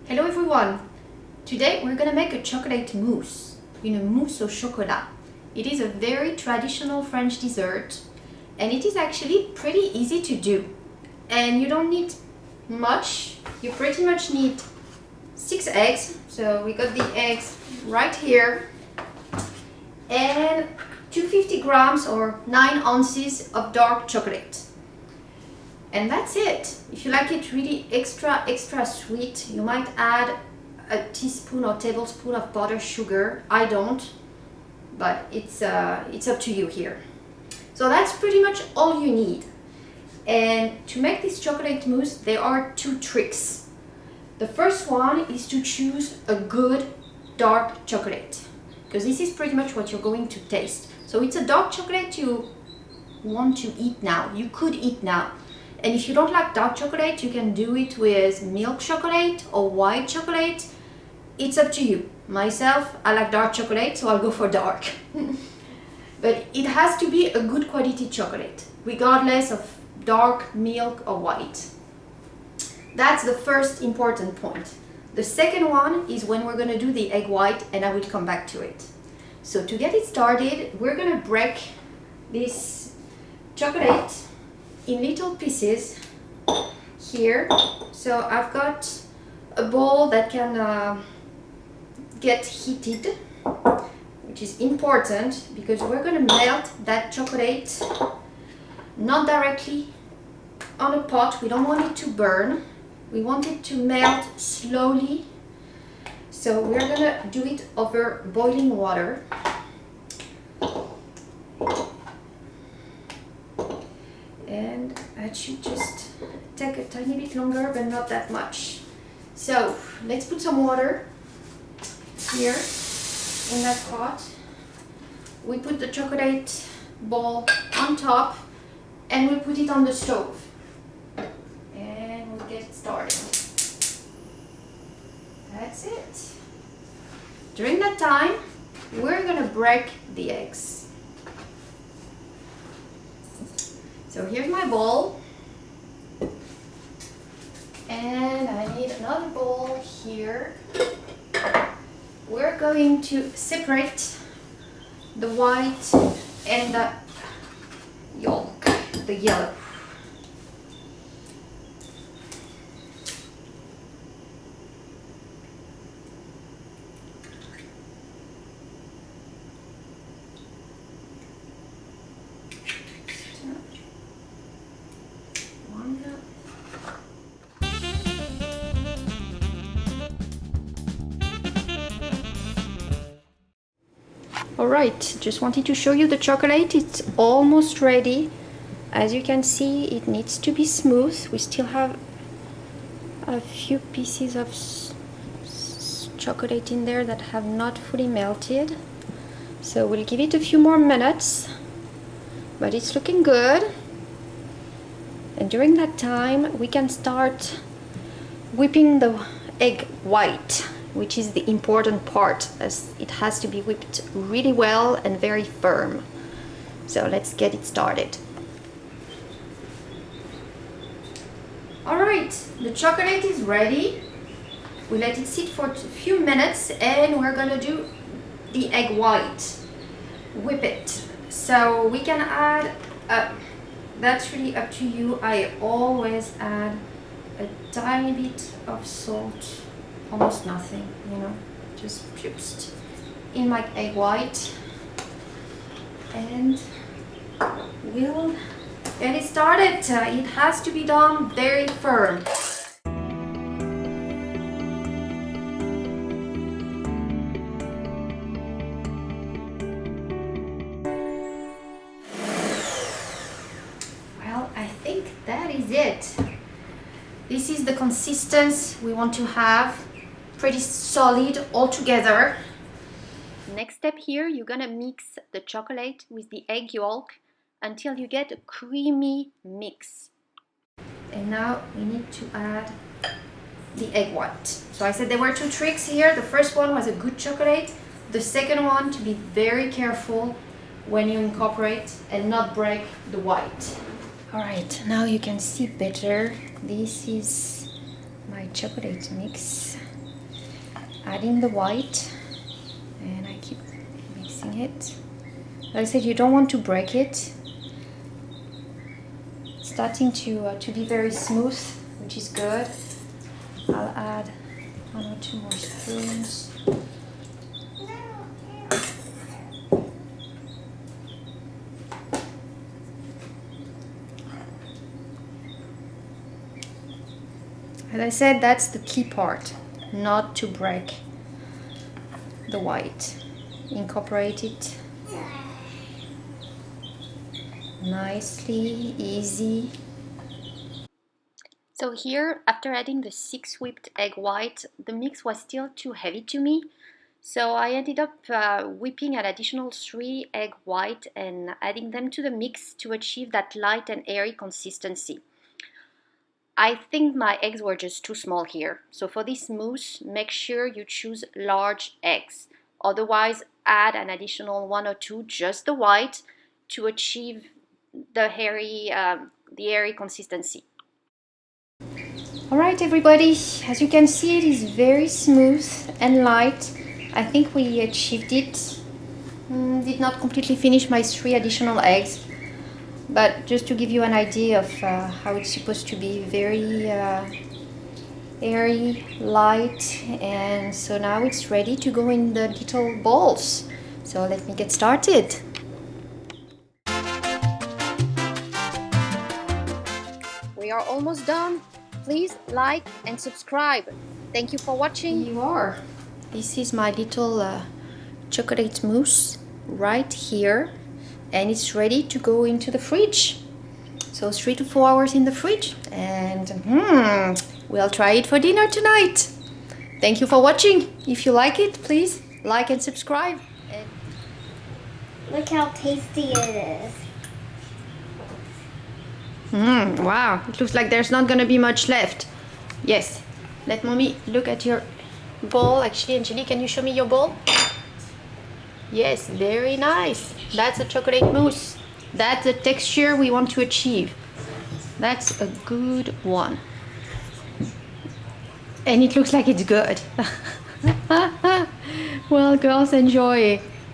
Hello everyone! Today we're gonna make a chocolate mousse, mousse au chocolat. It is a very traditional French dessert and it is actually pretty easy to do. And you don't need much, you pretty much need 6 eggs, so we got the eggs right here, and 250 grams or 9 ounces of dark chocolate. And that's it. If you like it really extra sweet, you might add a teaspoon or tablespoon of powdered sugar. I don't, but it's up to you here. So that's pretty much all you need. And to make this chocolate mousse, there are 2 tricks. The first one is to choose a good dark chocolate, because this is pretty much what you're going to taste. So it's a dark chocolate you want to eat now. You could eat now. And if you don't like dark chocolate, you can do it with milk chocolate or white chocolate. It's up to you. Myself, I like dark chocolate, so I'll go for dark. But it has to be a good quality chocolate, regardless of dark, milk or white. That's the first important point. The second one is when we're gonna do the egg white, and I will come back to it. So to get it started, we're gonna break this chocolate in little pieces here. So I've got a bowl that can get heated, which is important because we're gonna melt that chocolate not directly on a pot. We don't want it to burn. We want it to melt slowly. So we're gonna do it over boiling water. And that should just take a tiny bit longer, but not that much. So let's put some water here in that pot. We put the chocolate ball on top and we put it on the stove. And we'll get started. That's it. During that time, we're gonna break the eggs. So here's my bowl, and I need another bowl here. We're going to separate the white and the yolk, the yellow. Alright, just wanted to show you the chocolate. It's almost ready. As you can see, it needs to be smooth. We still have a few pieces of chocolate in there that have not fully melted. So we'll give it a few more minutes, but it's looking good. And during that time, we can start whipping the egg white, which is the important part, as it has to be whipped really well and very firm. So let's get it started. All right, the chocolate is ready. We let it sit for a few minutes and we're gonna do the egg white. Whip it. So we can add, that's really up to you. I always add a tiny bit of salt. Almost nothing, just in my egg white, and we'll get it started. It has to be done very firm. Well, I think that is it. This is the consistency we want to have. Pretty solid all together. Next step here, you're gonna mix the chocolate with the egg yolk until you get a creamy mix. And now we need to add the egg white. So I said there were 2 tricks here. The first one was a good chocolate. The second one, to be very careful when you incorporate and not break the white. All right, now you can see better. This is my my chocolate mix, adding the white, and I keep mixing it. Like I said, you don't want to break it. It's starting to be very smooth, which is good. I'll add 1 or 2 more spoons. As I said, that's the key part, not to break the white. Incorporate it nicely, easy. So here, after adding the 6 whipped egg white, the mix was still too heavy to me. So I ended up whipping an additional 3 egg white and adding them to the mix to achieve that light and airy consistency. I think my eggs were just too small here. So for this mousse, make sure you choose large eggs. Otherwise, add an additional 1 or 2, just the white, to achieve the airy consistency. Alright everybody, as you can see, it is very smooth and light. I think we achieved it. Did not completely finish my 3 additional eggs, but just to give you an idea of how it's supposed to be, very airy, light, and so now it's ready to go in the little balls. So let me get started. We are almost done. Please like and subscribe. Thank you for watching. You are. This is my little chocolate mousse right here, and it's ready to go into the fridge. So 3 to 4 hours in the fridge, and we'll try it for dinner tonight. Thank you for watching. If you like it, please like and subscribe. And look how tasty it is. Wow, it looks like there's not gonna be much left. Yes, let mommy look at your bowl. Actually, Angelique, can you show me your bowl? Yes, very nice. That's a chocolate mousse. That's the texture we want to achieve. That's a good one. And it looks like it's good. Well, girls, enjoy.